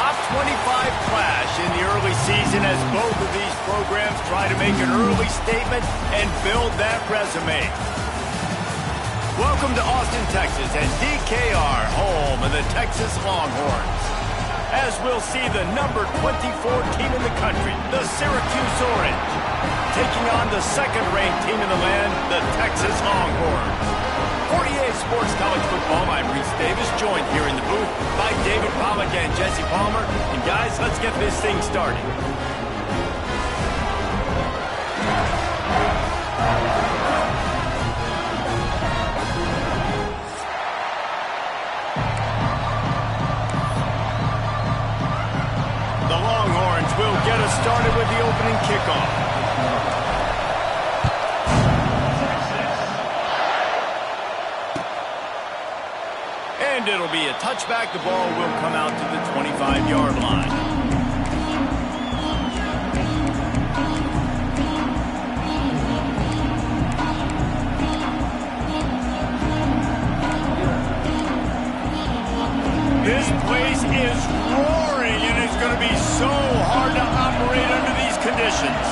top 25 clash in the early season as both of these programs try to make an early statement and build that resume. Welcome to Austin, Texas, and DKR, home of the Texas Longhorns. As we'll see the number 24 team in the country, the Syracuse Orange, taking on the second-ranked team in the land, the Texas Longhorns. 48 Sports College Football, I'm Reese Davis, joined here in the booth by David Pollack and Jesse Palmer. And guys, let's get this thing started. The Longhorns will get us started with the opening kickoff. And it'll be a touchback. The ball will come out to the 25-yard line. This place is roaring, and it's going to be so hard to operate under these conditions.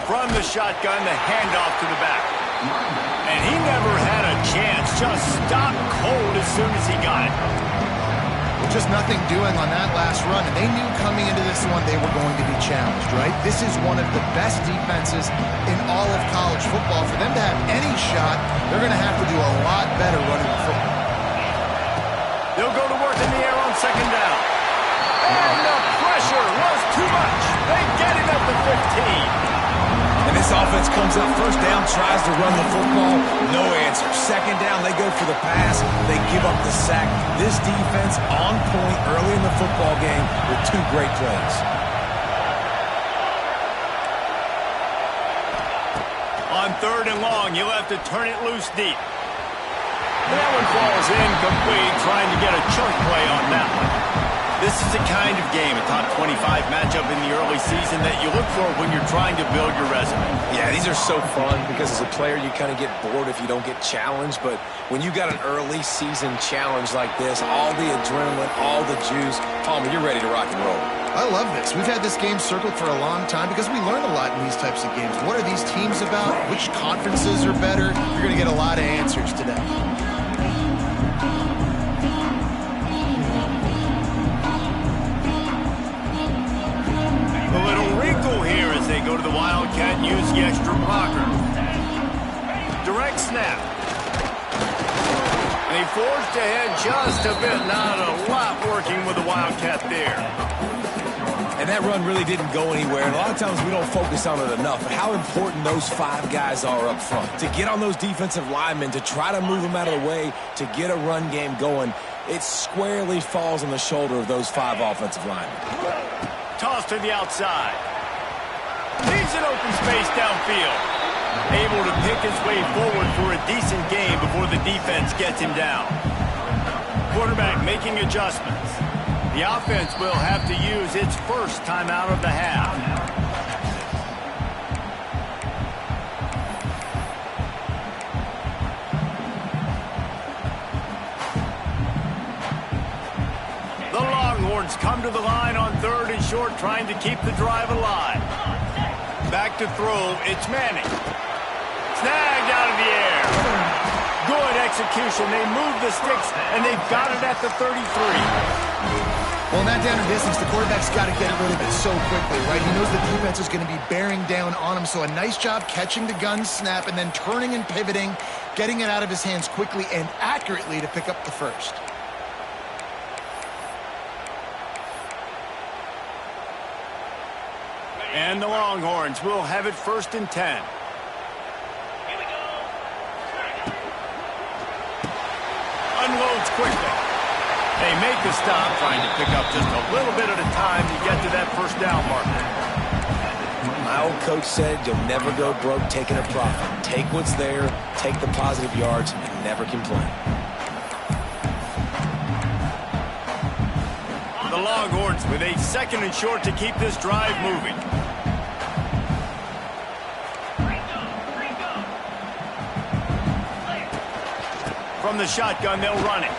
From the shotgun, the handoff to the back. And he never had a chance, just stopped cold as soon as he got it. Well, just nothing doing on that last run, and they knew coming into this one they were going to be challenged, right? This is one of the best defenses in all of college football. For them to have any shot, they're going to have to do a lot better running the football. They'll go to work in the air on second down. And the pressure was too much. They get him at the 15. And this offense comes up first down, tries to run the football, no answer. Second down, they go for the pass, they give up the sack. This defense on point early in the football game with two great plays. On third and long, you'll have to turn it loose deep. And that one falls incomplete, trying to get a chunk play on that one. This is the kind of game, a top 25 matchup in the early season that you look for when you're trying to build your resume. Yeah, these are so fun because as a player you kind of get bored if you don't get challenged. But when you got an early season challenge like this, all the adrenaline, all the juice, Palmer, you're ready to rock and roll. I love this. We've had this game circled for a long time because we learn a lot in these types of games. What are these teams about? Which conferences are better? You're going to get a lot of answers today. A little wrinkle here as they go to the Wildcat and use the extra blocker. Direct snap. And he forged ahead just a bit. Not a lot working with the Wildcat there. And that run really didn't go anywhere. And a lot of times we don't focus on it enough. But how important those five guys are up front. To get on those defensive linemen, to try to move them out of the way, to get a run game going, it squarely falls on the shoulder of those five offensive linemen. Toss to the outside. Leaves an open space downfield. Able to pick his way forward for a decent gain before the defense gets him down. Quarterback making adjustments. The offense will have to use its first timeout of the half. The Longhorns come to the line on third and short, trying to keep the drive alive. Back to throw, it's Manning. Snagged out of the air. Good execution. They move the sticks, and they've got it at the 33. Well, in that down and distance, the quarterback's got to get rid of it so quickly, right? He knows the defense is going to be bearing down on him, so a nice job catching the gun snap and then turning and pivoting, getting it out of his hands quickly and accurately to pick up the first. And the Longhorns will have it first and 10. Unloads quickly. They make the stop, trying to pick up just a little bit at a time to get to that first down marker. My old coach said you'll never go broke taking a profit. Take what's there, take the positive yards, and never complain. The Longhorns with a second and short to keep this drive moving. From the shotgun, they'll run it.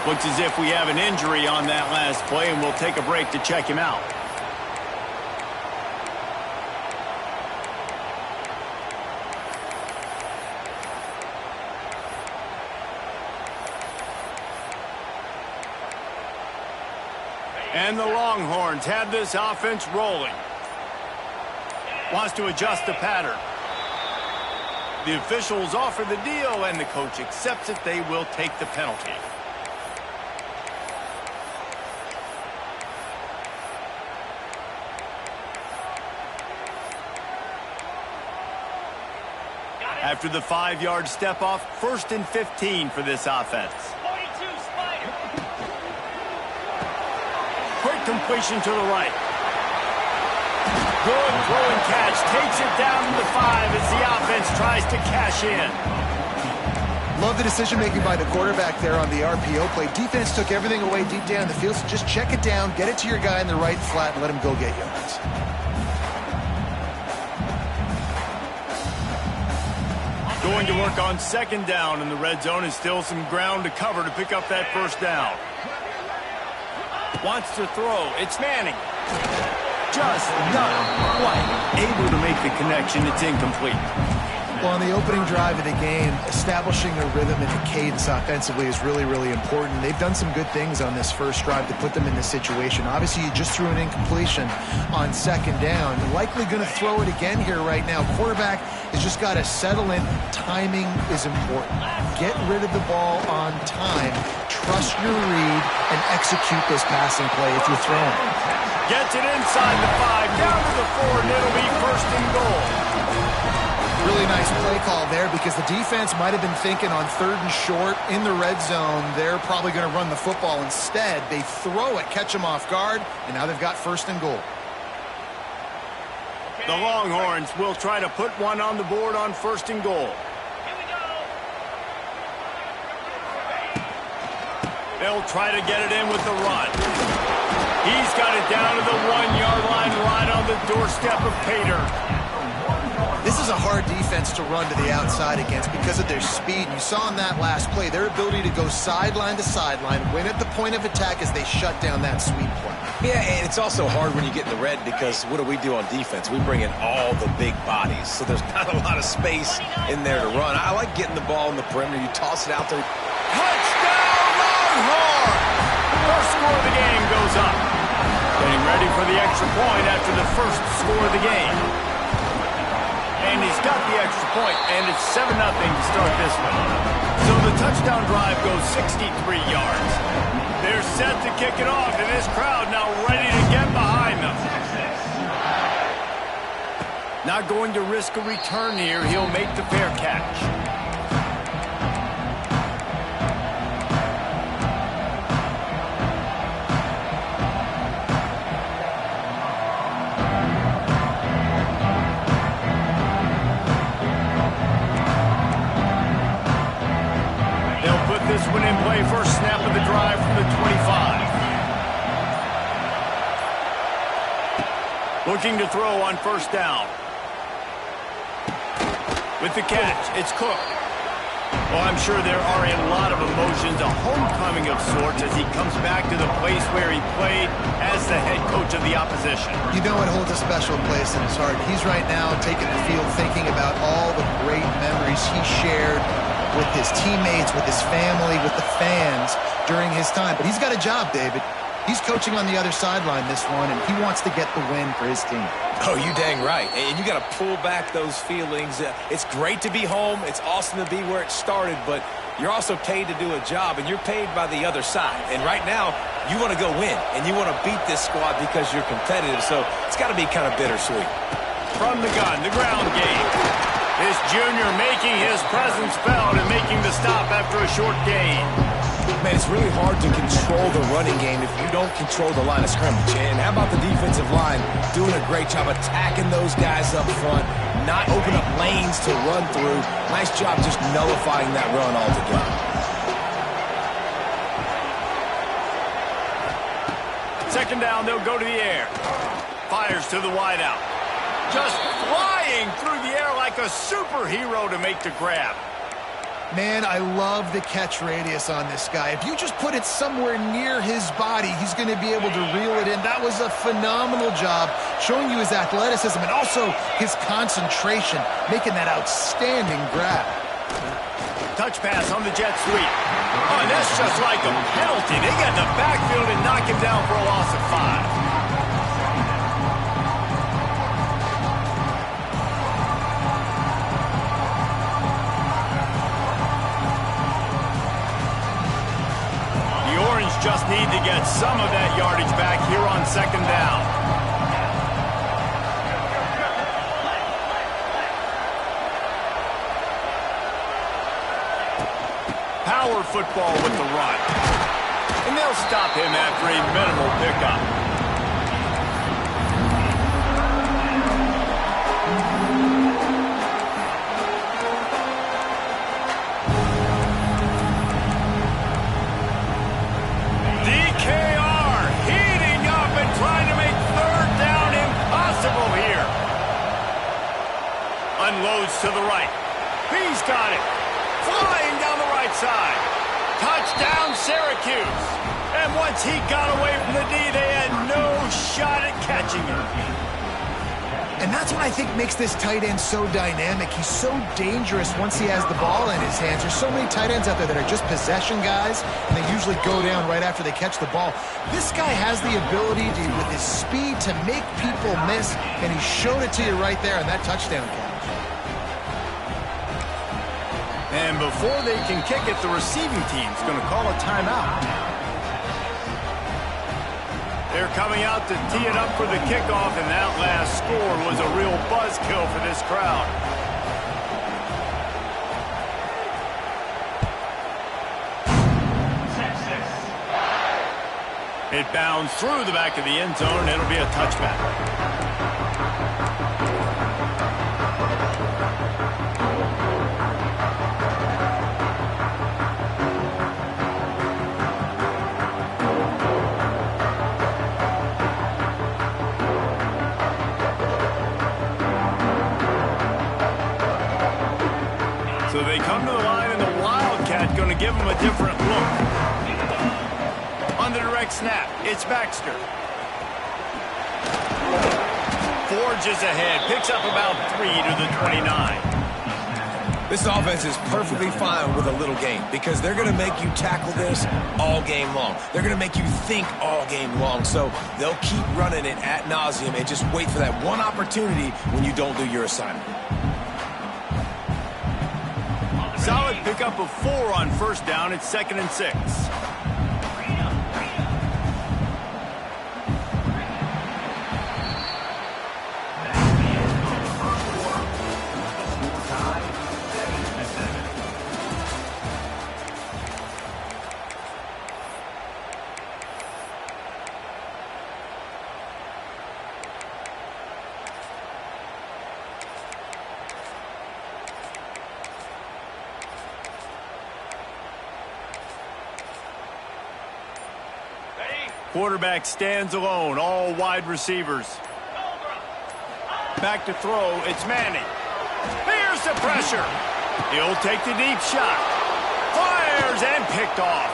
Looks as if we have an injury on that last play, and we'll take a break to check him out. And the Longhorns have this offense rolling. Wants to adjust the pattern. The officials offer the deal, and the coach accepts it. They will take the penalty. After the 5-yard step off, 1st and 15 for this offense. Quick completion to the right. Good throw and catch. Takes it down to the 5 as the offense tries to cash in. Love the decision-making by the quarterback there on the RPO play. Defense took everything away deep down the field, so just check it down, get it to your guy in the right flat, and let him go get yards. Going to work on 2nd down, and the red zone is still some ground to cover to pick up that 1st down. Wants to throw. It's Manning. Just not quite able to make the connection. It's incomplete. Well, on the opening drive of the game, establishing a rhythm and a cadence offensively is really, really important. They've done some good things on this first drive to put them in this situation. Obviously, you just threw an incompletion on 2nd down. You're likely going to throw it again here right now. Quarterback has just got to settle in. Timing is important. Get rid of the ball on time. Trust your read and execute this passing play if you're throwing. Gets it inside the 5, down to the 4, and it'll be 1st and goal. Really nice play call there because the defense might have been thinking on 3rd and short in the red zone. They're probably going to run the football instead. They throw it, catch them off guard, and now they've got 1st and goal. The Longhorns will try to put one on the board on 1st and goal. They'll try to get it in with the run. He's got it down to the 1-yard line, right on the doorstep of Pater. This is a hard defense to run to the outside against because of their speed. You saw in that last play their ability to go sideline to sideline, win at the point of attack as they shut down that sweep play. Yeah, and it's also hard when you get in the red because what do we do on defense? We bring in all the big bodies, so there's not a lot of space in there to run. I like getting the ball in the perimeter. You toss it out there. Touchdown, Longhorn! First score of the game goes up. Getting ready for the extra point after the first score of the game. And he's got the extra point, and it's 7-0 to start this one. So the touchdown drive goes 63 yards. They're set to kick it off, and this crowd now ready to get behind them. Not going to risk a return here. He'll make the fair catch. This one in play, first snap of the drive from the 25. Looking to throw on 1st down. With the catch, it's Cook. Well, I'm sure there are a lot of emotions, a homecoming of sorts as he comes back to the place where he played as the head coach of the opposition. You know it holds a special place in his heart. He's right now taking the field thinking about all the great memories he shared with his teammates, with his family, with the fans during his time. But he's got a job, David. He's coaching on the other sideline this one, and he wants to get the win for his team. Oh, you dang right. And you got to pull back those feelings. It's great to be home. It's awesome to be where it started, but you're also paid to do a job, and you're paid by the other side. And right now, you want to go win, and you want to beat this squad because you're competitive. So it's got to be kind of bittersweet. From the gun, the ground game. This junior making his presence felt and making the stop after a short gain. Man, it's really hard to control the running game if you don't control the line of scrimmage. And how about the defensive line doing a great job attacking those guys up front, not open up lanes to run through. Nice job just nullifying that run altogether. Second down, they'll go to the air. Fires to the wideout. Just flying through the air like a superhero to make the grab. Man, I love the catch radius on this guy. If you just put it somewhere near his body, he's going to be able to reel it in. That was a phenomenal job, showing you his athleticism and also his concentration, making that outstanding grab. Touch pass on the jet sweep. Oh, and that's just like a penalty. They get in the backfield and knock him down for a loss of 5. Just need to get some of that yardage back here on 2nd down. Power football with the run. And they'll stop him after a minimal pickup. Unloads to the right. He's got it. Flying down the right side. Touchdown, Syracuse. And once he got away from the D, they had no shot at catching him. And that's what I think makes this tight end so dynamic. He's so dangerous once he has the ball in his hands. There's so many tight ends out there that are just possession guys, and they usually go down right after they catch the ball. This guy has the ability to, with his speed, to make people miss, and he showed it to you right there on that touchdown catch. And before they can kick it, the receiving team's going to call a timeout. They're coming out to tee it up for the kickoff, and that last score was a real buzzkill for this crowd. It bounds through the back of the end zone, and it'll be a touchback. So they come to the line, and the Wildcat going to give them a different look. On the direct snap, it's Baxter. Forges ahead, picks up about 3 to the 29. This offense is perfectly fine with a little game because they're going to make you tackle this all game long. They're going to make you think all game long. So they'll keep running it ad nauseum and just wait for that one opportunity when you don't do your assignment. Solid pickup of 4 on 1st down. It's 2nd and 6. Quarterback stands alone, all wide receivers. Back to throw, it's Manning. Here's the pressure. He'll take the deep shot. Fires and picked off.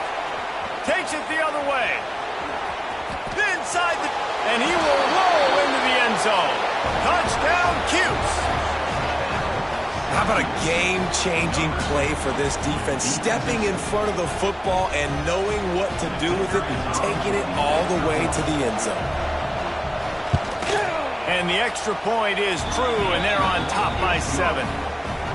Takes it the other way. Inside and he will roll into the end zone. Touchdown, Cuse. How about a game-changing play for this defense? Stepping in front of the football and knowing what to do with it and taking it all the way to the end zone. And the extra point is true, and they're on top by 7.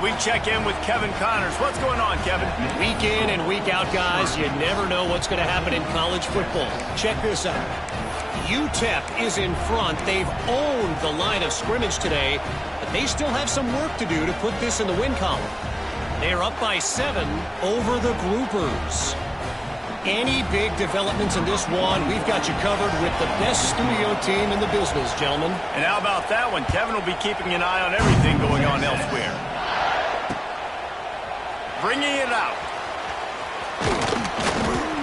We check in with Kevin Connors. What's going on, Kevin? Week in and week out, guys, you never know what's going to happen in college football. Check this out. UTEP is in front. They've owned the line of scrimmage today, but they still have some work to do to put this in the win column. They're up by 7 over the Groupers. Any big developments in this one, we've got you covered with the best studio team in the business, gentlemen. And how about that one? Kevin will be keeping an eye on everything going on elsewhere. Bringing it out.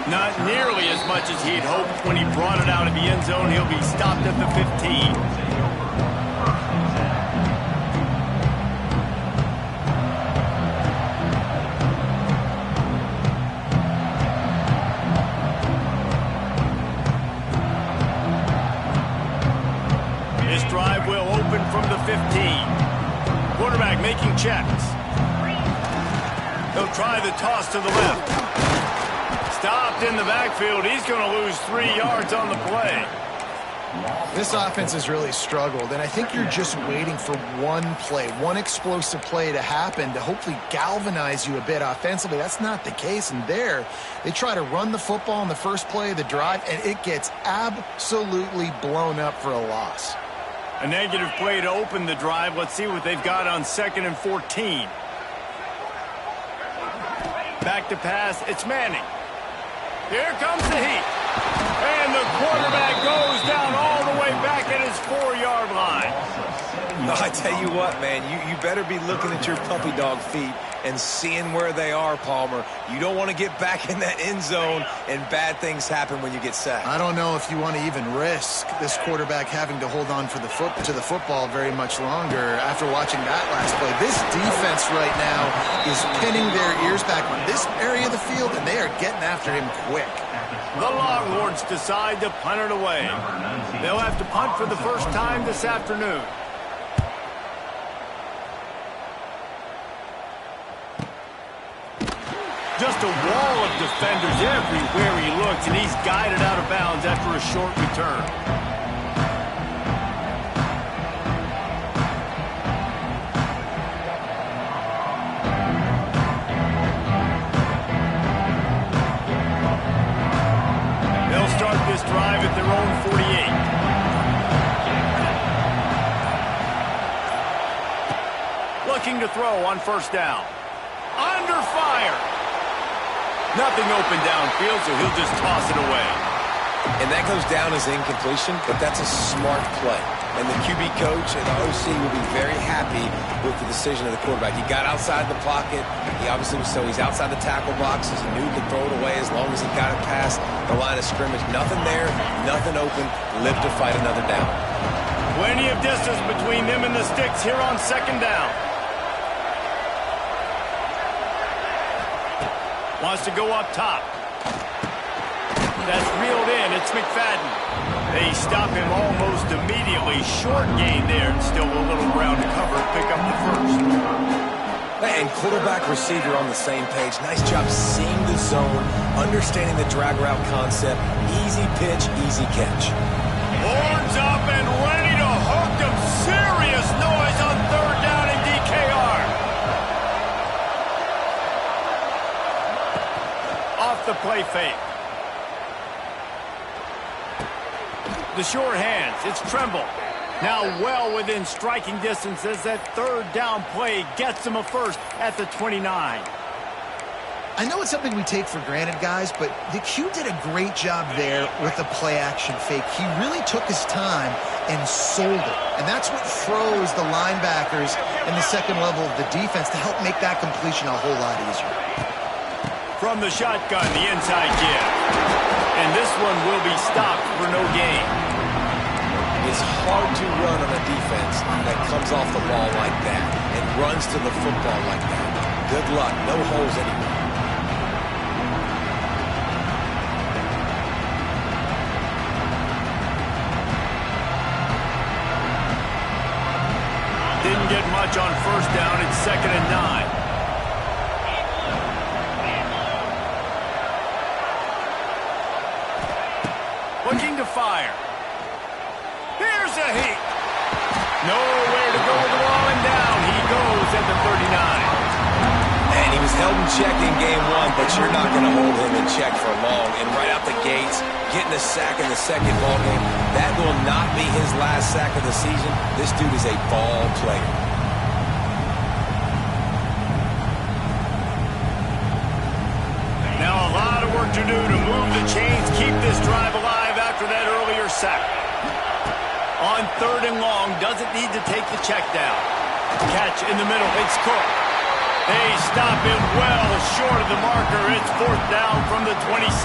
Not nearly as much as he'd hoped when he brought it out of the end zone. He'll be stopped at the 15. taking checks. He'll try the toss to the left. Stopped in the backfield. He's going to lose 3 yards on the play. This offense has really struggled, and I think you're just waiting for one play, one explosive play to happen to hopefully galvanize you a bit offensively. That's not the case, and there they try to run the football in the first play of the drive, and it gets absolutely blown up for a loss. A negative play to open the drive. Let's see what they've got on 2nd and 14. Back to pass. It's Manning. Here comes the heat. And the quarterback goes down all the way back at his 4-yard line. I tell you what, man, you better be looking at your puppy dog feet and seeing where they are, Palmer. You don't want to get back in that end zone and bad things happen when you get sacked. I don't know if you want to even risk this quarterback having to hold on to the football very much longer after watching that last play. This defense right now is pinning their ears back on this area of the field, and they are getting after him quick. The Longhorns decide to punt it away. They'll have to punt for the first time this afternoon. Just a wall of defenders everywhere he looks, and he's guided out of bounds after a short return. They'll start this drive at their own 48. Looking to throw on first down. Under fire. Nothing open downfield, so he'll just toss it away. And that goes down as incompletion, but that's a smart play. And the QB coach and the OC will be very happy with the decision of the quarterback. He got outside the pocket. He obviously was he's outside the tackle boxes. He knew he could throw it away as long as he got it past the line of scrimmage. Nothing there, nothing open. Live to fight another down. Plenty of distance between them and the sticks here on 2nd down. Wants to go up top. That's reeled in. It's McFadden. They stop him almost immediately. Short gain there, and still a little ground to cover. Pick up the first. And quarterback receiver on the same page. Nice job seeing the zone, understanding the drag route concept. Easy pitch, easy catch. Horns up and ready to hook them. Serious noise on 3rd down in DKR. Off the play fake. The short hands. It's Tremble. Now well within striking distance as that 3rd down play gets him a first at the 29. I know it's something we take for granted, guys, but the Q did a great job there with the play-action fake. He really took his time and sold it. And that's what froze the linebackers in the second level of the defense to help make that completion a whole lot easier. From the shotgun, the inside give. And this one will be stopped for no gain. It's hard to run on a defense that comes off the ball like that and runs to the football like that. Good luck. No holes anywhere. Didn't get much on first down. It's 2nd and 9. Looking to fire. Here's a heat. Nowhere to go with the ball, and down he goes at the 39. And he was held in check in game 1, but you're not going to hold him in check for long. And right out the gates, getting a sack in the second ball game, that will not be his last sack of the season. This dude is a ball player. Now a lot of work to do to move the chains, keep this drive alive after that earlier sack. On 3rd and long, doesn't need to take the check down. Catch in the middle, it's Cook. They stop him well short of the marker. It's 4th down from the 27.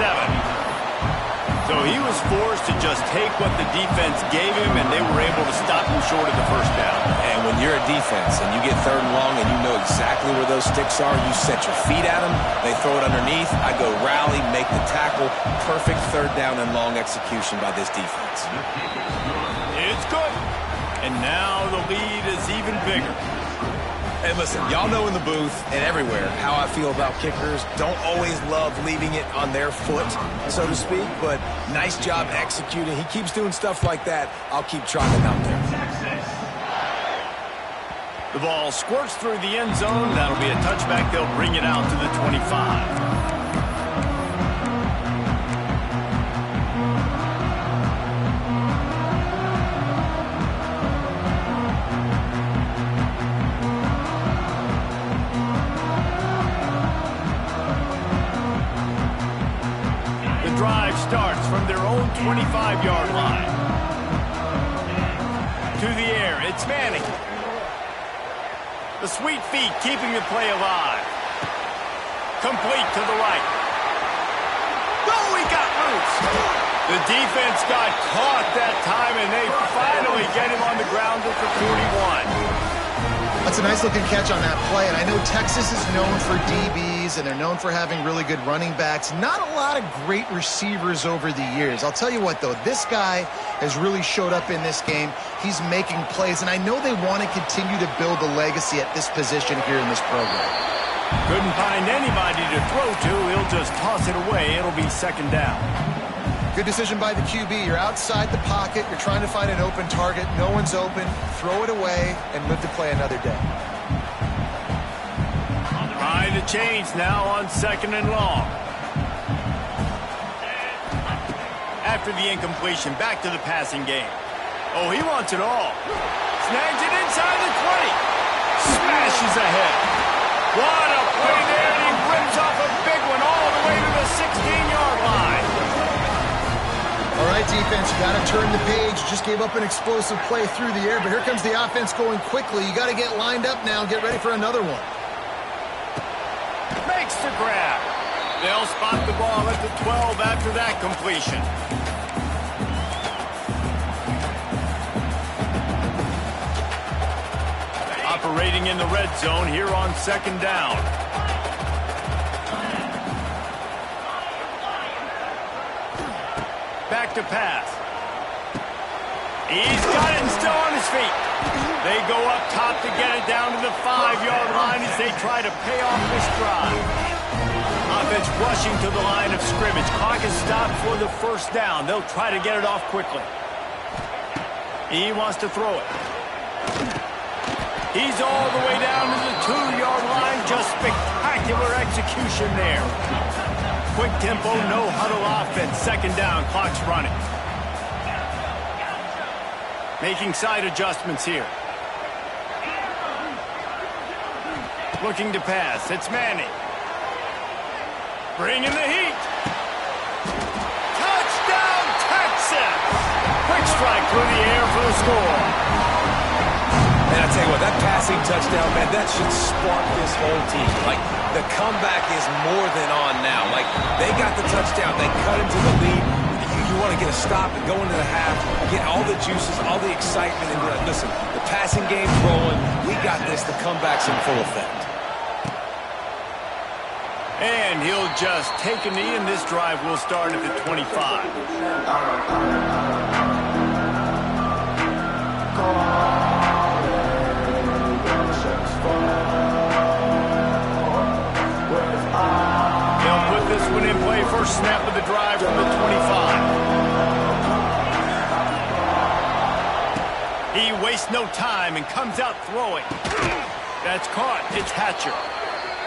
So he was forced to just take what the defense gave him, and they were able to stop him short of the first down. And when you're a defense and you get 3rd and long and you know exactly where those sticks are, you set your feet at them, they throw it underneath, I go rally, make the tackle. Perfect 3rd down and long execution by this defense. It's good. And now the lead is even bigger. And listen, y'all know in the booth and everywhere how I feel about kickers. Don't always love leaving it on their foot, so to speak, but nice job executing. He keeps doing stuff like that. I'll keep trotting out there. The ball squirts through the end zone. That'll be a touchback. They'll bring it out to the 25. Drive starts from their own 25-yard line. To the air, it's Manning. The sweet feet keeping the play alive. Complete to the right. Oh, he got loose. The defense got caught that time, and they finally get him on the ground at the 41. That's a nice-looking catch on that play, and I know Texas is known for DBs, and they're known for having really good running backs. Not a lot of great receivers over the years. I'll tell you what, though, this guy has really showed up in this game. He's making plays, and I know they want to continue to build a legacy at this position here in this program. Couldn't find anybody to throw to. He'll just toss it away. It'll be second down. Good decision by the QB. You're outside the pocket. You're trying to find an open target. No one's open. Throw it away and live to play another day. Trying to change now on second and long. After the incompletion, back to the passing game. Oh, he wants it all. Snags it inside the 20. Smashes ahead. What a play there, and he rips off a big one all the way to the 16-yard line. All right, defense, you got to turn the page. Just gave up an explosive play through the air, but here comes the offense going quickly. You got to get lined up now and get ready for another one. Makes the grab. They'll spot the ball at the 12 after that completion. Operating in the red zone here on second down. Back to pass. He's got it and still on his feet. They go up top to get it down to the 5-yard line as they try to pay off this drive. Offense rushing to the line of scrimmage. Clock is stopped for the first down. They'll try to get it off quickly. He wants to throw it. He's all the way down to the 2-yard line. Just spectacular execution there. Quick tempo, no huddle offense. Second down, clock's running. Making side adjustments here. Looking to pass. It's Manning. Bringing the heat. Touchdown, Texas! Quick strike through the air for the score. And I tell you what, that passing touchdown, man, that should spark this whole team. Like, the comeback is more than on now. Like, they got the touchdown. They cut into the lead. You want to get a stop and go into the half, get all the juices, all the excitement, and be like, listen, the passing game's rolling. We got this. The comeback's in full effect. And he'll just take a knee, and this drive will start at the 25. They'll put this one in play. First snap of the drive from the 25. He wastes no time and comes out throwing. That's caught. It's Hatcher.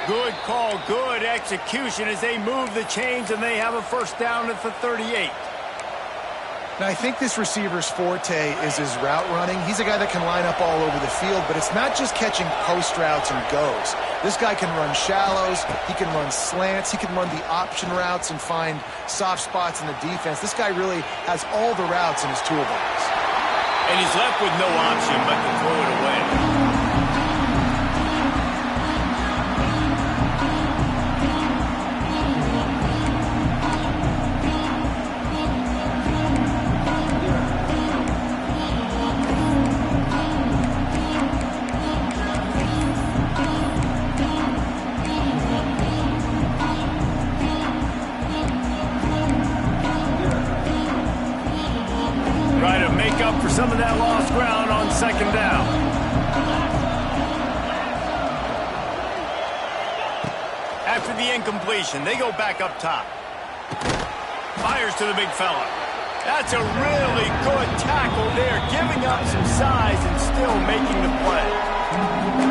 Good call, good execution as they move the chains, and they have a first down at the 38. Now, I think this receiver's forte is his route running. He's a guy that can line up all over the field, but it's not just catching post routes and goes. This guy can run shallows, he can run slants, he can run the option routes and find soft spots in the defense. This guy really has all the routes in his toolbox. And he's left with no option but to throw it away. Try to make up for some of that lost ground on second down. After the incompletion, they go back up top. Fires to the big fella. That's a really good tackle there, giving up some size and still making the play.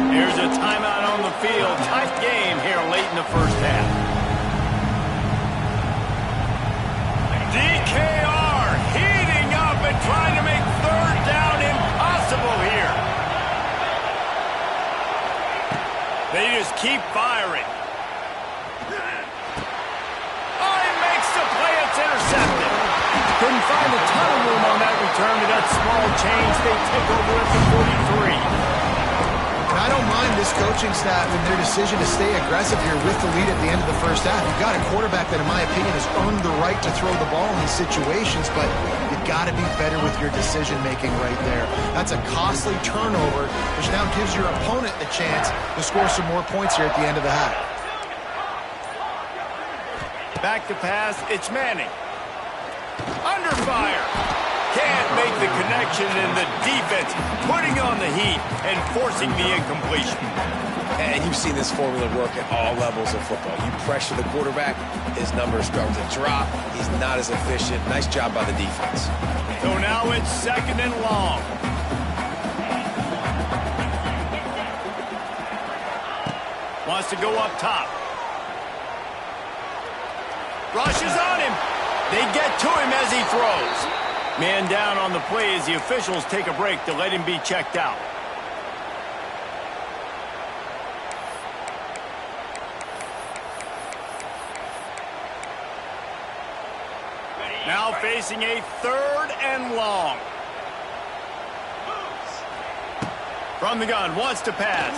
Here's a timeout on the field. Tight game here late in the first half. DKR heating up and trying to make third down impossible here. They just keep firing. Oh, he makes the play. It's intercepted. Couldn't find a ton of room on that return to that small change. They take over at the 43. And I don't mind this coaching staff and their decision to stay aggressive here with the lead at the end of the first half. You've got a quarterback that, in my opinion, has earned the right to throw the ball in these situations, but you've got to be better with your decision-making right there. That's a costly turnover, which now gives your opponent the chance to score some more points here at the end of the half. Back to pass. It's Manning. Under fire. Can't make the connection, and the defense putting on the heat and forcing the incompletion. And you've seen this formula work at all levels of football. You pressure the quarterback, his numbers start to drop. He's not as efficient. Nice job by the defense. So now it's second and long. Wants to go up top. Rushes on him. They get to him as he throws. Man down on the play as the officials take a break to let him be checked out. Now facing a third and long. From the gun, wants to pass.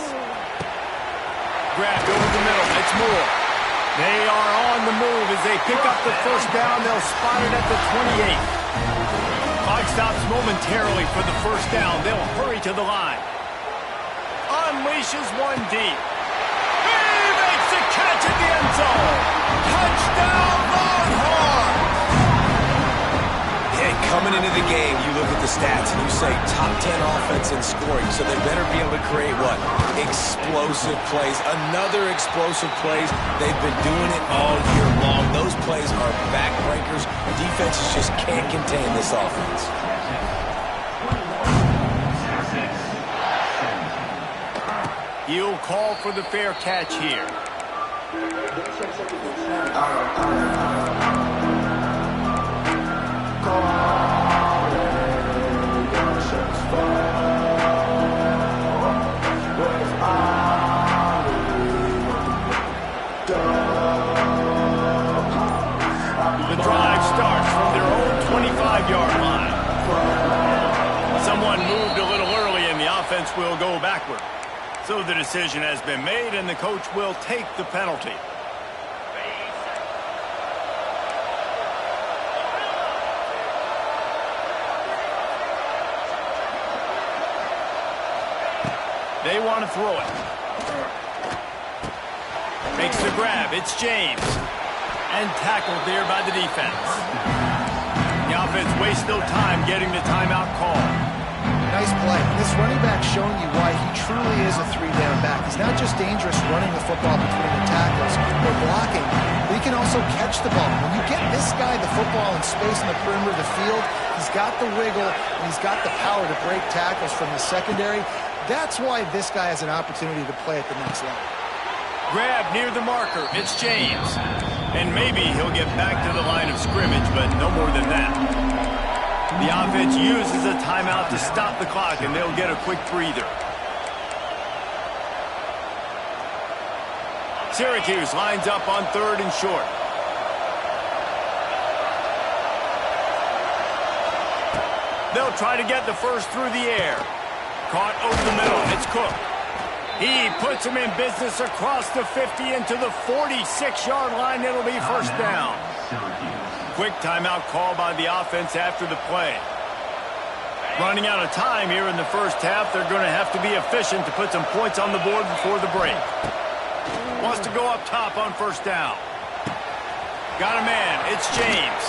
Grabbed over the middle, it's Moore. They are on the move as they pick up the first down. They'll spot it at the 28. Clock stops momentarily for the first down. They'll hurry to the line. Unleashes one deep. He makes the catch in the end zone. Touchdown, Longhorns! And coming into the game, you look at the stats and you say top 10 offense in scoring, so they better be able to create what? Explosive plays. Another explosive plays. They've been doing it all year long. Those plays are backbreakers. Defenses just can't contain this offense. He'll call for the fair catch here. The drive starts from their own 25-yard line. Someone moved a little early and the offense will go backward. So the decision has been made and the coach will take the penalty. They want to throw it. Makes the grab. It's James. And tackled there by the defense. The offense wastes no time getting the timeout call. Nice play. This running back showing you why he truly is a three-down back. He's not just dangerous running the football between the tackles or blocking, but he can also catch the ball. When you get this guy the football in space in the perimeter of the field, he's got the wiggle and he's got the power to break tackles from the secondary. That's why this guy has an opportunity to play at the next level. Grab near the marker. It's James. And maybe he'll get back to the line of scrimmage, but no more than that. The offense uses a timeout to stop the clock, and they'll get a quick breather. Syracuse lines up on third and short. They'll try to get the first through the air. Caught over the middle. It's Cook. He puts him in business across the 50 into the 46-yard line. It'll be first down. Quick timeout call by the offense after the play. Running out of time here in the first half. They're going to have to be efficient to put some points on the board before the break. Wants to go up top on first down. Got a man. It's James.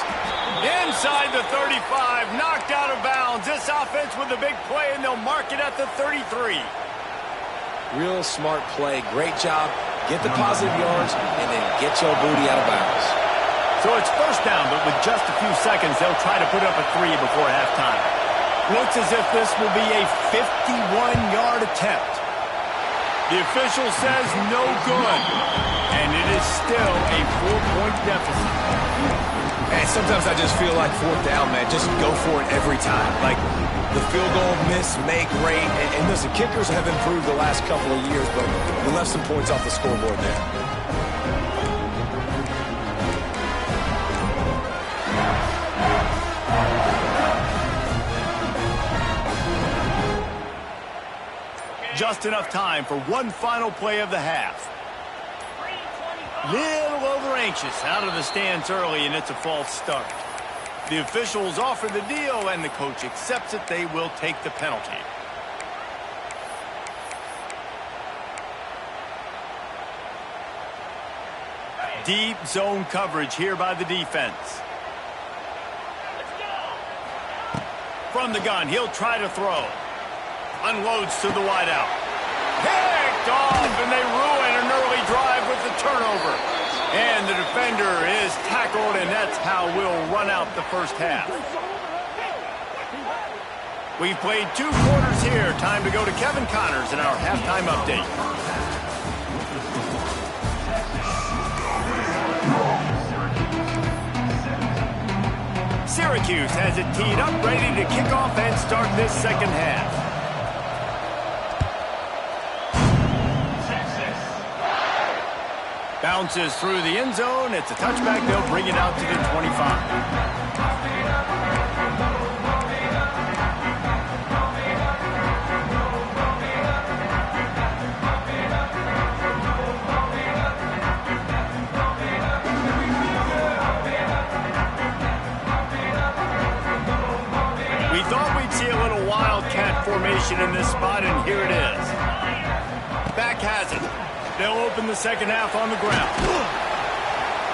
Inside the 35. Knocked out of bounds. This offense with a big play, and they'll mark it at the 33. Real smart play. Great job get the positive yards, and then get your booty out of bounds. So it's first down, but with just a few seconds, they'll try to put up a 3 before halftime. Looks as if this will be a 51-yard attempt. The official says no good, and it is still a 4-point deficit. And sometimes I just feel like fourth down, man, just go for it every time. Like the field goal miss, make rate, and listen, kickers have improved the last couple of years, but we left some points off the scoreboard there. Just enough time for one final play of the half. Little over anxious out of the stands early, and it's a false start. The officials offer the deal, and the coach accepts it. They will take the penalty. Deep zone coverage here by the defense. From the gun, he'll try to throw. Unloads to the wideout. Picked off, and they ruin an early drive with the turnover. And the defender is tackled, and that's how we'll run out the first half. We've played 2 quarters here. Time to go to Kevin Connors in our halftime update. Syracuse has it teed up, ready to kick off and start this second half. Bounces through the end zone. It's a touchback. They'll bring it out to the 25. We thought we'd see a little wildcat formation in this spot, and here it is. Back has it. They'll open the second half on the ground.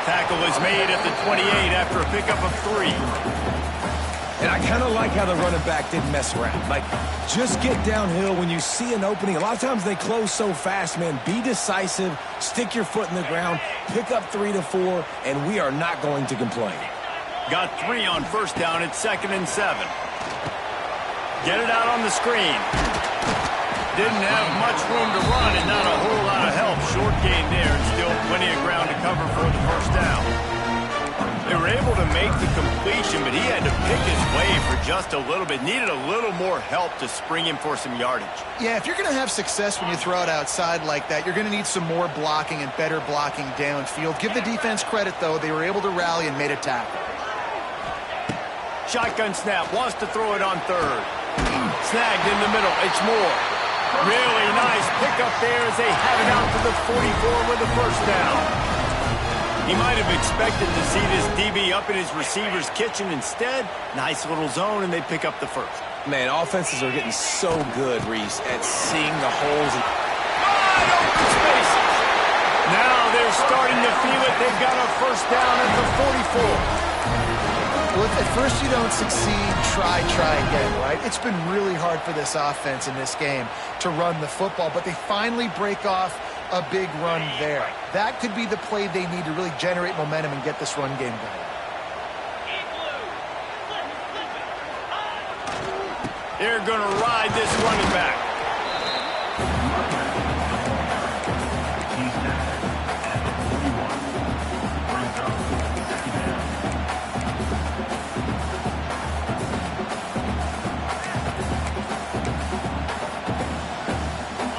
Tackle is made at the 28 after a pickup of 3. And I kind of like how the running back didn't mess around. Like, just get downhill when you see an opening. A lot of times they close so fast, man. Be decisive, stick your foot in the ground, pick up 3 to 4, and we are not going to complain. Got 3 on first down. It's 2nd and 7. Get it out on the screen. Didn't have much room to run and not a whole lot of help. Short gain there and still plenty of ground to cover for the first down. They were able to make the completion, but he had to pick his way for just a little bit. Needed a little more help to spring him for some yardage. Yeah, if you're going to have success when you throw it outside like that, you're going to need some more blocking and better blocking downfield. Give the defense credit, though. They were able to rally and made a tackle. Shotgun snap. Wants to throw it on 3rd. Snagged in the middle. It's Moore. Really nice pickup there as they have it out to the 44 with the first down. He might have expected to see this DB up in his receiver's kitchen. Instead, nice little zone, and they pick up the first. Man, offenses are getting so good, Reese, at seeing the holes. Wide open spaces. Now they're starting to feel it. They've got a first down at the 44. Well, if at first you don't succeed, try again, right? It's been really hard for this offense in this game to run the football, but they finally break off a big run there. That could be the play they need to really generate momentum and get this run game going. They're going to ride this running back.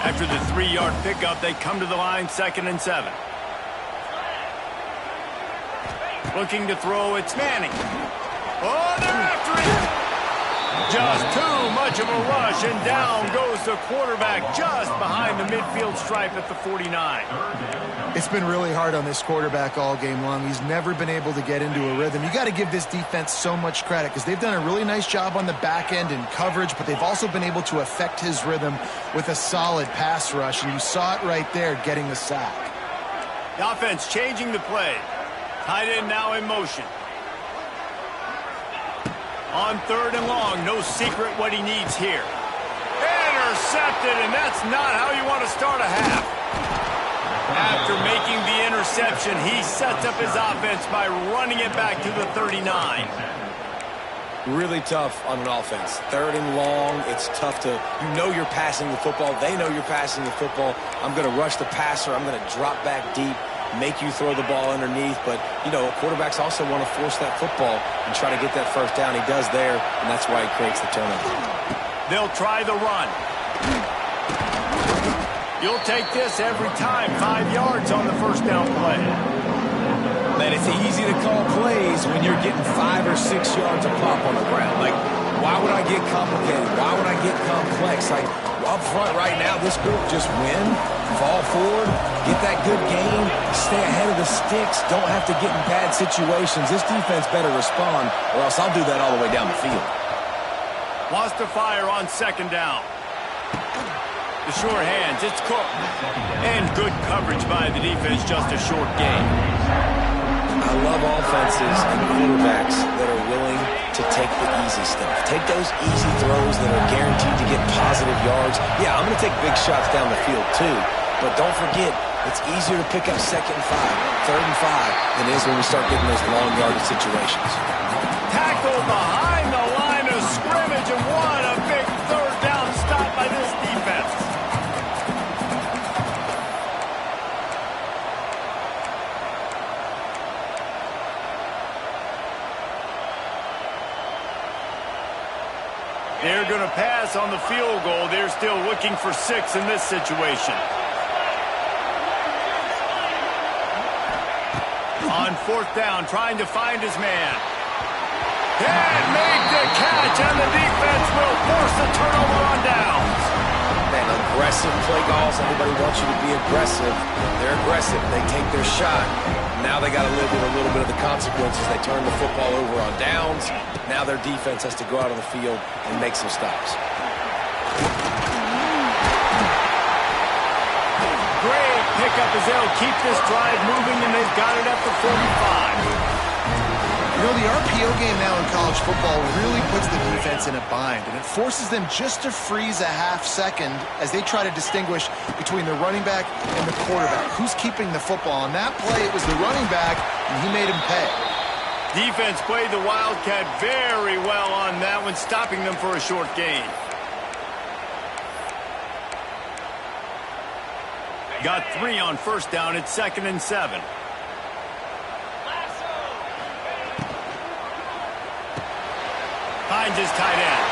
After the 3-yard pickup, they come to the line, 2nd and 7. Looking to throw, it's Manning. Oh, they're after it! Just too much of a rush, and down goes the quarterback just behind the midfield stripe at the 49. It's been really hard on this quarterback all game long. He's never been able to get into a rhythm. You got to give this defense so much credit because they've done a really nice job on the back end in coverage, but they've also been able to affect his rhythm with a solid pass rush, and you saw it right there getting the sack. The offense changing the play. Tight end now in motion. On 3rd and long, no secret what he needs here. Intercepted, and that's not how you want to start a half. After interception. He sets up his offense by running it back to the 39. Really tough on an offense. 3rd and long, it's tough to, you're passing the football. They know you're passing the football. I'm going to rush the passer. I'm going to drop back deep, make you throw the ball underneath. But, quarterbacks also want to force that football and try to get that first down. He does there, and that's why he creates the turnover. They'll try the run. You'll take this every time. 5 yards on the first down play. Man, it's easy to call plays when you're getting 5 or 6 yards of pop on the ground. Like, why would I get complicated? Why would I get complex? Like, up front right now, this group just win, fall forward, get that good gain, stay ahead of the sticks, don't have to get in bad situations. This defense better respond, or else I'll do that all the way down the field. Wants to fire on 2nd down. The short hands, it's Cook. And good coverage by the defense, just a short gain. I love offenses and quarterbacks that are willing to take the easy stuff. Take those easy throws that are guaranteed to get positive yards. Yeah, I'm going to take big shots down the field too, but don't forget, it's easier to pick up 2nd and 5, 3rd and 5 than it is when we start getting those long yardage situations. Tackle behind the line of scrimmage, and what a big 3rd down stop by this defense. They're going to pass on the field goal. They're still looking for 6 in this situation. On 4th down, trying to find his man. And make the catch, and the defense will force a turnover on downs. Man, aggressive play calls. Everybody wants you to be aggressive. They're aggressive. They take their shot. Now they got to live with a little bit of the consequences. They turn the football over on downs. Now their defense has to go out on the field and make some stops. Great pickup as they'll keep this drive moving, and they've got it at the 45. The RPO game now in college football really puts the defense in a bind, and it forces them just to freeze a half second as they try to distinguish between the running back and the quarterback. Who's keeping the football? On that play, it was the running back, and he made him pay. Defense played the Wildcat very well on that one, stopping them for a short gain. Got 3 on 1st down. It's 2nd and 7. Finds his tight end.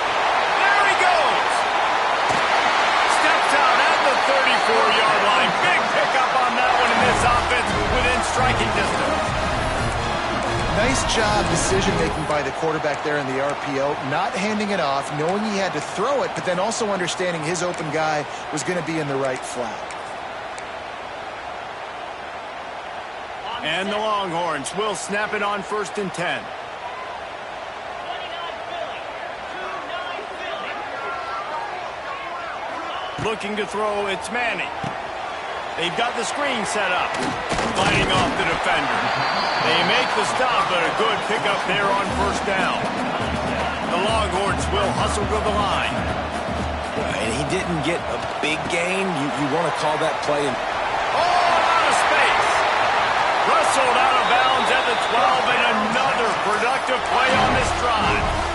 There he goes. Steps out at the 34-yard line. Big pickup on that one in this offense within striking distance. Nice job decision-making by the quarterback there in the RPO, not handing it off, knowing he had to throw it, but then also understanding his open guy was going to be in the right flat. And the Longhorns will snap it on 1st and 10. Looking to throw, it's Manning. They've got the screen set up. Fighting off the defender. They make the stop, but a good pickup there on 1st down. The Longhorns will hustle to the line. And he didn't get a big gain. You want to call that play. Out of space. Wrestled out of bounds at the 12, and another productive play on this drive.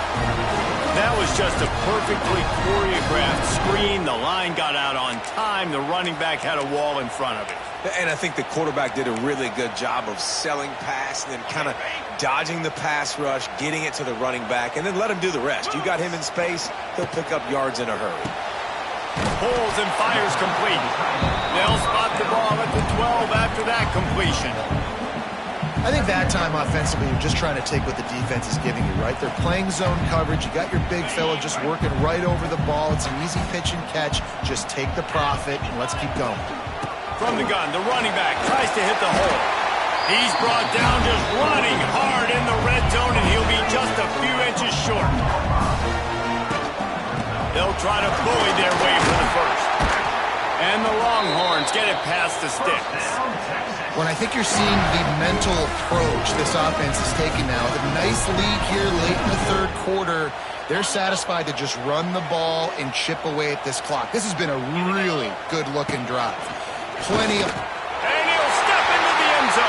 That was just a perfectly choreographed screen. The line got out on time. The running back had a wall in front of it. And I think the quarterback did a really good job of selling pass and then kind of dodging the pass rush, getting it to the running back, and then let him do the rest. You got him in space, he'll pick up yards in a hurry. Pulls and fires complete. They'll spot the ball at the 12 after that completion. I think that time offensively, you're just trying to take what the defense is giving you, right? They're playing zone coverage. You got your big fella just working right over the ball. It's an easy pitch and catch. Just take the profit, and let's keep going. From the gun, the running back tries to hit the hole. He's brought down just running hard in the red zone, and he'll be just a few inches short. They'll try to bully their way for the first. And the Longhorns get it past the sticks. When I think you're seeing the mental approach this offense is taking now, the nice lead here late in the 3rd quarter, they're satisfied to just run the ball and chip away at this clock. This has been a really good-looking drive. Plenty of... And he'll step into the end zone.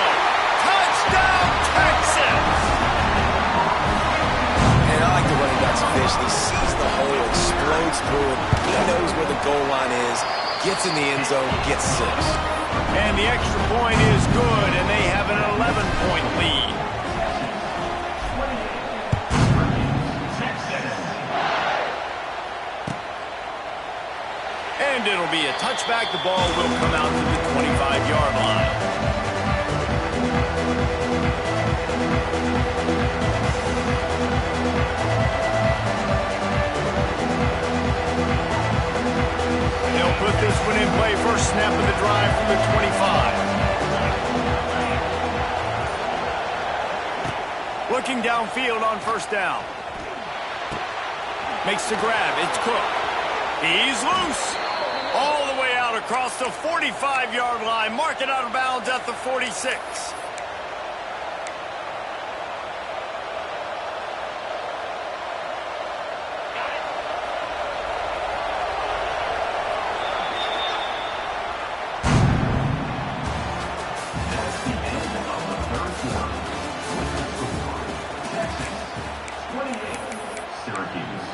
actually sees the hole, explodes through it. He knows where the goal line is, gets in the end zone, gets 6. And the extra point is good, and they have an 11-point lead. And it'll be a touchback. The ball will come out to the 25-yard line. They'll put this one in play. First snap of the drive from the 25. Looking downfield on first down. Makes the grab. It's Cook. He's loose. All the way out across the 45-yard line. Mark it out of bounds at the 46. Syracuse,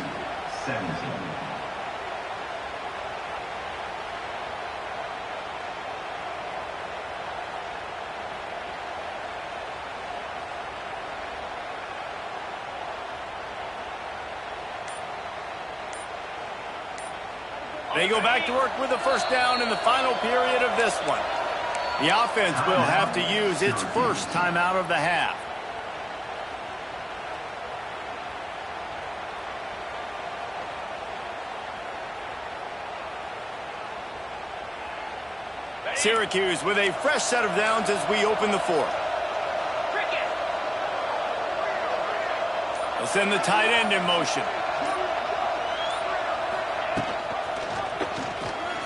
17. They go back to work with a first down in the final period of this one. The offense will have to use its first timeout of the half. Syracuse with a fresh set of downs as we open the fourth. They'll send the tight end in motion.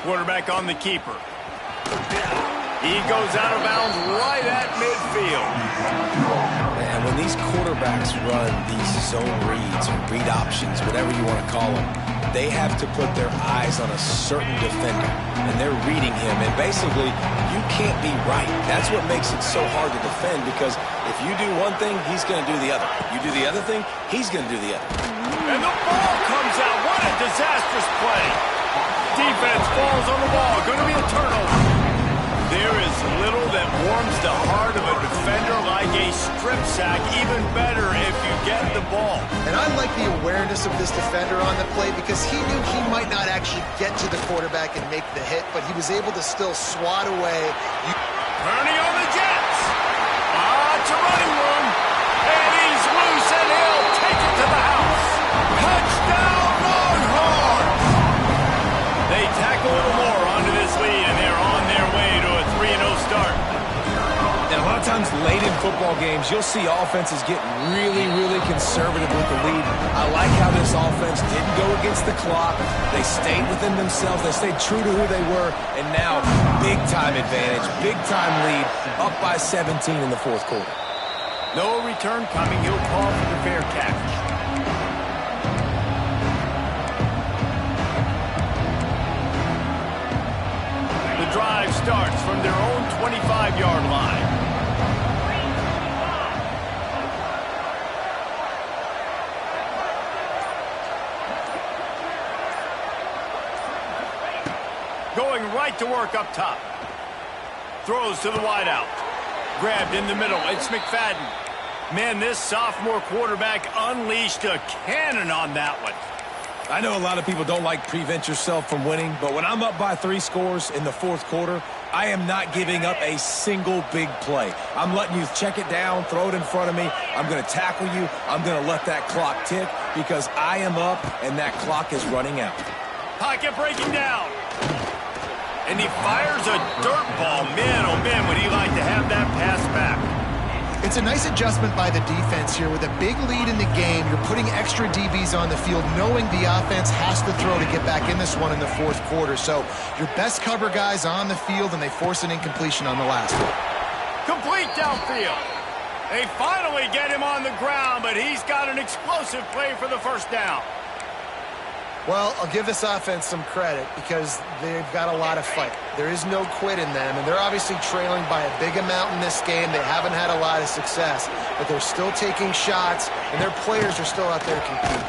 Quarterback on the keeper. He goes out of bounds right at midfield. And when these quarterbacks run these zone reads, or read options, whatever you want to call them, they have to put their eyes on a certain defender, and they're reading him. And basically, you can't be right. That's what makes it so hard to defend, because if you do one thing, he's going to do the other. You do the other thing, he's going to do the other. And the ball comes out. What a disastrous play. Defense falls on the ball. Going to be a turnover. There is little that warms the heart of a defender like a strip sack. Even better if you get the ball. And I like the awareness of this defender on the play, because he knew he might not actually get to the quarterback and make the hit, but he was able to still swat away. Turning on the Jets. It's a running room. And he's loose, and he'll take it to the house. Touchdown, Longhorns! They tack a little more onto this lead, and they're on their way to a 3-0 start. And a lot of times late in football games, you'll see offenses get really, really conservative with the lead. I like how this offense didn't go against the clock. They stayed within themselves. They stayed true to who they were. And now, big-time advantage, big-time lead, up by 17 in the fourth quarter. No return coming. He'll call for the fair catch. The drive starts from their own 25-yard line. Going right to work up top. Throws to the wideout. Grabbed in the middle. It's McFadden. Man, this sophomore quarterback unleashed a cannon on that one. I know a lot of people don't like prevent yourself from winning, but when I'm up by 3 scores in the fourth quarter, I am not giving up a single big play. I'm letting you check it down, throw it in front of me. I'm going to tackle you. I'm going to let that clock tick, because I am up and that clock is running out. Pocket breaking down. And he fires a dirt ball. Man, oh man, would he like to have that pass back. It's a nice adjustment by the defense here. With a big lead in the game, you're putting extra DBs on the field, knowing the offense has to throw to get back in this one in the fourth quarter. So your best cover guys on the field, and they force an incompletion on the last one. Complete downfield. They finally get him on the ground, but he's got an explosive play for the first down. Well, I'll give this offense some credit, because they've got a lot of fight. There is no quit in them, and they're obviously trailing by a big amount in this game. They haven't had a lot of success, but they're still taking shots, and their players are still out there competing.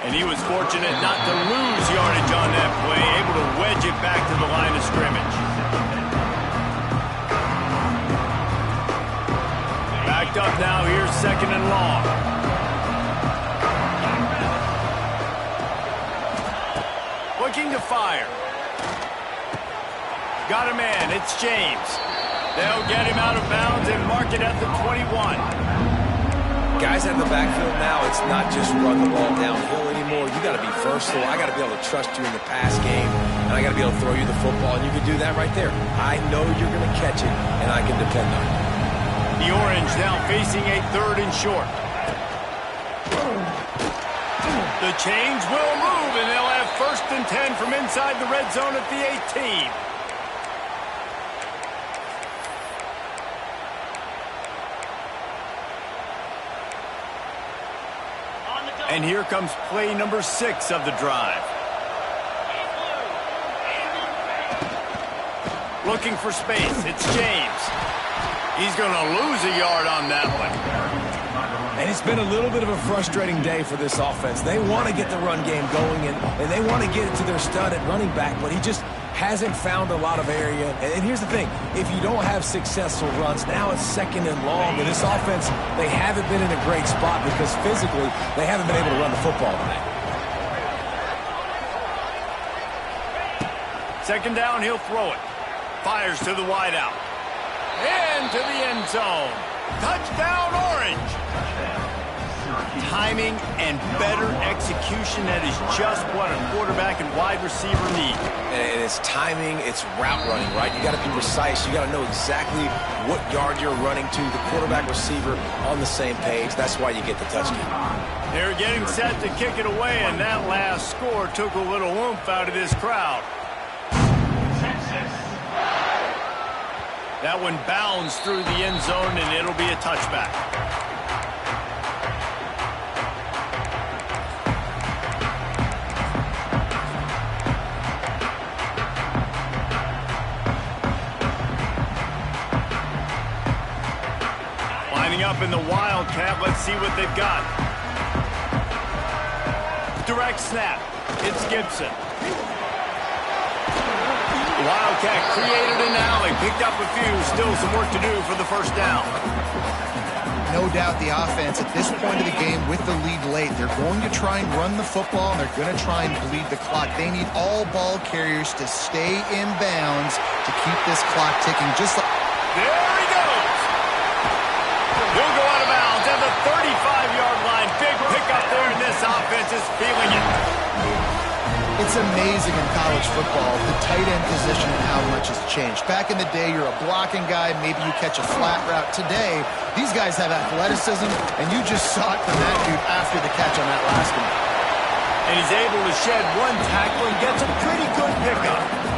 And he was fortunate not to lose yardage on that play, able to wedge it back to the line of scrimmage. Backed up now, here's 2nd and long. Looking to fire. Got a man, it's James. They'll get him out of bounds and mark it at the 21. Guys out in the backfield now, it's not just run the ball downhill anymore. You got to be versatile. I got to be able to trust you in the pass game, and I got to be able to throw you the football, and you can do that right there. I know you're going to catch it, and I can depend on it. The Orange now facing a 3rd and short. The chains will move, and they'll have 1st and 10 from inside the red zone at the 18. And here comes play number 6 of the drive. Looking for space, it's James. He's going to lose a yard on that one. And it's been a little bit of a frustrating day for this offense. They want to get the run game going, and they want to get it to their stud at running back, but he just hasn't found a lot of area. And here's the thing. If you don't have successful runs, now it's 2nd and long. And this offense, they haven't been in a great spot because physically they haven't been able to run the football tonight. 2nd down, he'll throw it. Fires to the wideout. Into the end zone. Touchdown, Orange. Timing and better execution, that is just what a quarterback and wide receiver need. And it's timing, it's route running, right? You got to be precise. You got to know exactly what yard you're running to. The quarterback receiver on the same page. That's why you get the touchdown. They're getting set to kick it away, and that last score took a little oomph out of this crowd. That one bounds through the end zone, and it'll be a touchback. Lining up in the Wildcat, let's see what they've got. Direct snap. It's Gibson. Wildcat created an alley, picked up a few, still some work to do for the 1st down. No doubt the offense at this point of the game with the lead late, they're going to try and run the football, and they're going to try and bleed the clock. They need all ball carriers to stay in bounds to keep this clock ticking. Just like there he goes. He'll go out of bounds at the 35-yard line. Big pickup there, and this offense is feeling it. It's amazing in college football, the tight end position and how much has changed. Back in the day, you're a blocking guy, maybe you catch a flat route. Today, these guys have athleticism, and you just saw it from that dude after the catch on that last one. And he's able to shed one tackle and gets a pretty good pickup.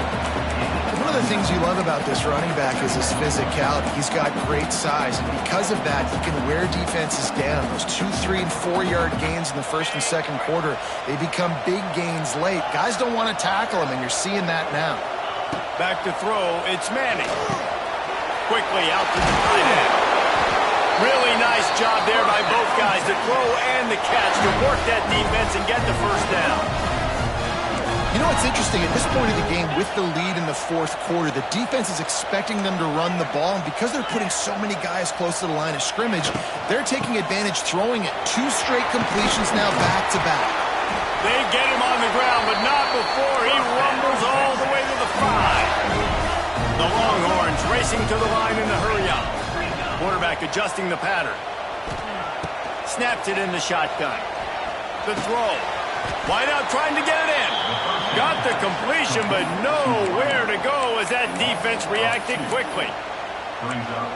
One of the things you love about this running back is his physicality. He's got great size, and because of that, he can wear defenses down. Those 2, 3, and 4-yard gains in the 1st and 2nd quarter, they become big gains late. Guys don't want to tackle him, and you're seeing that now. Back to throw, it's Manning. Quickly out to the tight end. Really nice job there by both guys, the throw and the catch, to work that defense and get the 1st down. You know what's interesting? At this point of the game, with the lead in the 4th quarter, the defense is expecting them to run the ball, and because they're putting so many guys close to the line of scrimmage, they're taking advantage, throwing it. 2 straight completions now back-to-back. They get him on the ground, but not before he rumbles all the way to the 5. The Longhorns racing to the line in the hurry-up. Quarterback adjusting the pattern. Snapped it in the shotgun. The throw. Wide out trying to get it in. Got the completion, but nowhere to go as that defense reacted quickly.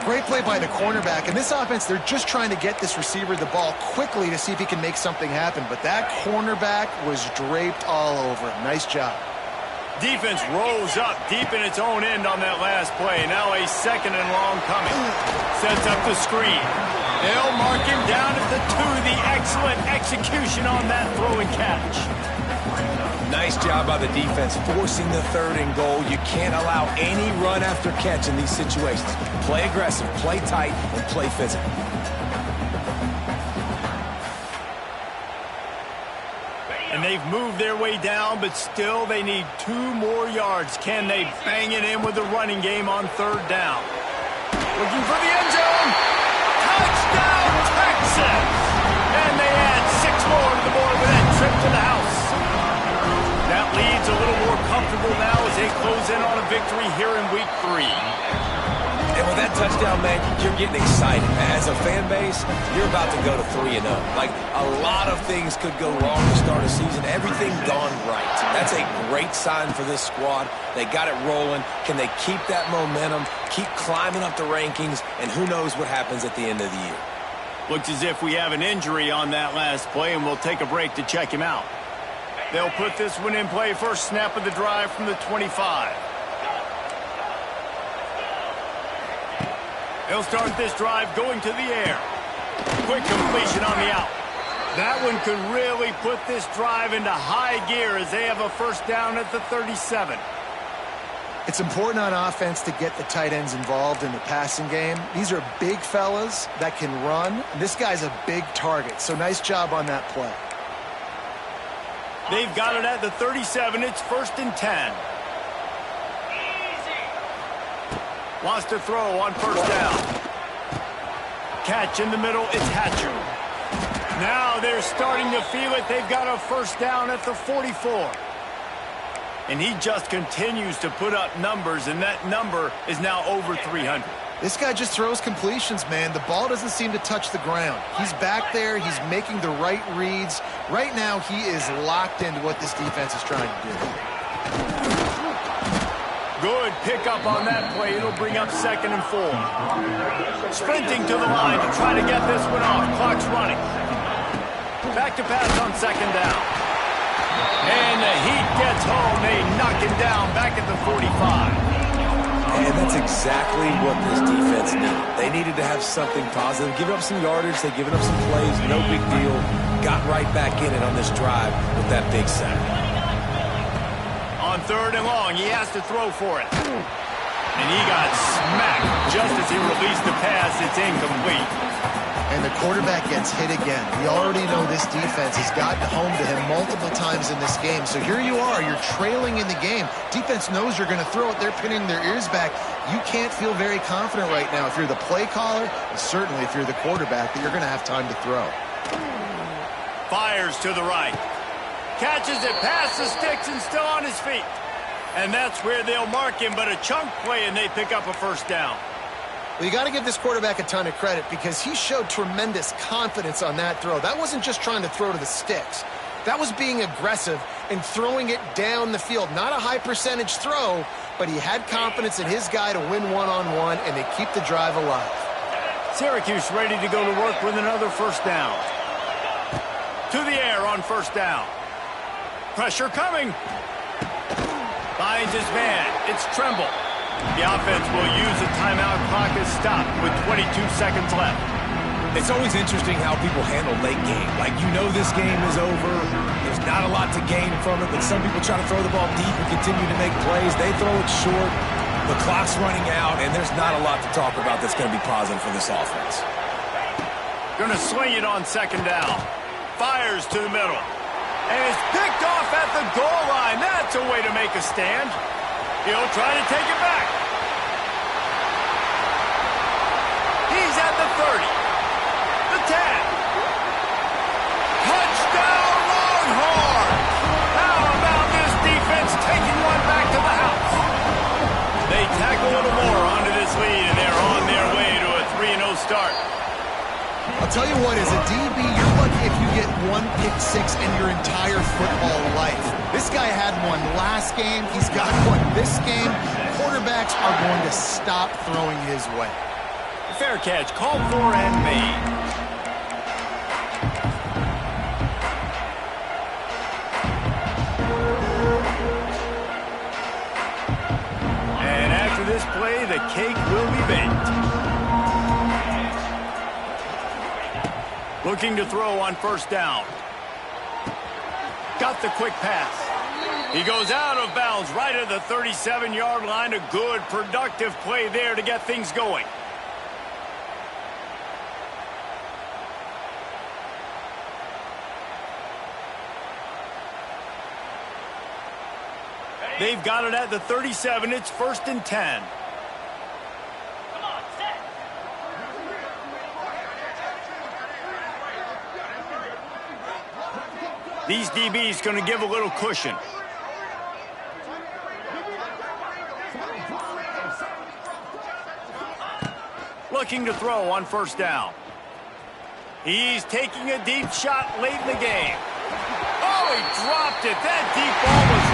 Great play by the cornerback. In this offense, they're just trying to get this receiver the ball quickly to see if he can make something happen. But that cornerback was draped all over him. Nice job. Defense rose up deep in its own end on that last play. Now a 2nd and long coming. Sets up the screen. They'll mark him down at the 2. The excellent execution on that throw and catch. Nice job by the defense forcing the 3rd and goal. You can't allow any run after catch in these situations. Play aggressive, play tight, and play physical. they've moved their way down, but still they need 2 more yards. Can they bang it in with the running game on 3rd down? Looking for the end zone. Touchdown, Texas! And they add 6 more to the board with that trip to the house. That lead's a little more comfortable now as they close in on a victory here in week 3. And with that touchdown, man, you're getting excited. As a fan base, you're about to go to 3-0. Like, a lot of things could go wrong to start a season. Everything gone right. That's a great sign for this squad. They got it rolling. Can they keep that momentum, keep climbing up the rankings, and who knows what happens at the end of the year. Looks as if we have an injury on that last play, and we'll take a break to check him out. They'll put this one in play. First snap of the drive from the 25. They'll start this drive going to the air. Quick completion on the out. That one could really put this drive into high gear as they have a first down at the 37. It's important on offense to get the tight ends involved in the passing game. These are big fellas that can run. This guy's a big target, so nice job on that play. They've got it at the 37. It's 1st and 10. Wants to throw on 1st down. Catch in the middle. It's Hatcher. Now they're starting to feel it. They've got a first down at the 44. And he just continues to put up numbers, and that number is now over 300. This guy just throws completions, man. The ball doesn't seem to touch the ground. He's back there. He's making the right reads. Right now, he is locked into what this defense is trying to do. Good pickup on that play. It'll bring up 2nd and 4. Sprinting to the line to try to get this one off. Clock's running. Back to pass on 2nd down. And the Heat gets home. They knock him down back at the 45. And that's exactly what this defense needed. They needed to have something positive. Give up some yardage. They've given up some plays. No big deal. Got right back in it on this drive with that big sack. On 3rd and long, he has to throw for it. And he got smacked just as he released the pass. It's incomplete. And the quarterback gets hit again. We already know this defense has gotten home to him multiple times in this game. So here you are. You're trailing in the game. Defense knows you're going to throw it. They're pinning their ears back. You can't feel very confident right now if you're the play caller, and certainly if you're the quarterback, that you're going to have time to throw. Fires to the right. Catches it past the sticks and still on his feet. And that's where they'll mark him, but a chunk play, and they pick up a first down. Well, you got to give this quarterback a ton of credit because he showed tremendous confidence on that throw. That wasn't just trying to throw to the sticks. That was being aggressive and throwing it down the field. Not a high percentage throw, but he had confidence in his guy to win one-on-one, and they keep the drive alive. Syracuse ready to go to work with another first down. To the air on 1st down. Pressure coming. Finds his man. It's Tremble. The offense will use the timeout. Clock is stopped with 22 seconds left. It's always interesting how people handle late game. Like, you know this game is over. There's not a lot to gain from it, but some people try to throw the ball deep and continue to make plays. They throw it short. The clock's running out, and there's not a lot to talk about that's going to be positive for this offense. Going to swing it on 2nd down. Fires to the middle. And it's picked off at the goal line. That's a way to make a stand. He'll try to take it back. He's at the 30. The 10. Touchdown, Longhorns! How about this defense taking one back to the house? They tack a little more onto this lead, and they're on their way to a 3-0 start. I'll tell you what, as a DB, you're lucky if you get one pick six in your entire football life. This guy had one last game. He's got one this game. Quarterbacks are going to stop throwing his way. Fair catch, called for and made. And after this play, the cake will be baked. Looking to throw on 1st down. Got the quick pass. He goes out of bounds right at the 37-yard line. A good, productive play there to get things going. They've got it at the 37. It's 1st and 10. These DBs going to give a little cushion. Looking to throw on 1st down. He's taking a deep shot late in the game. Oh, he dropped it. That deep ball was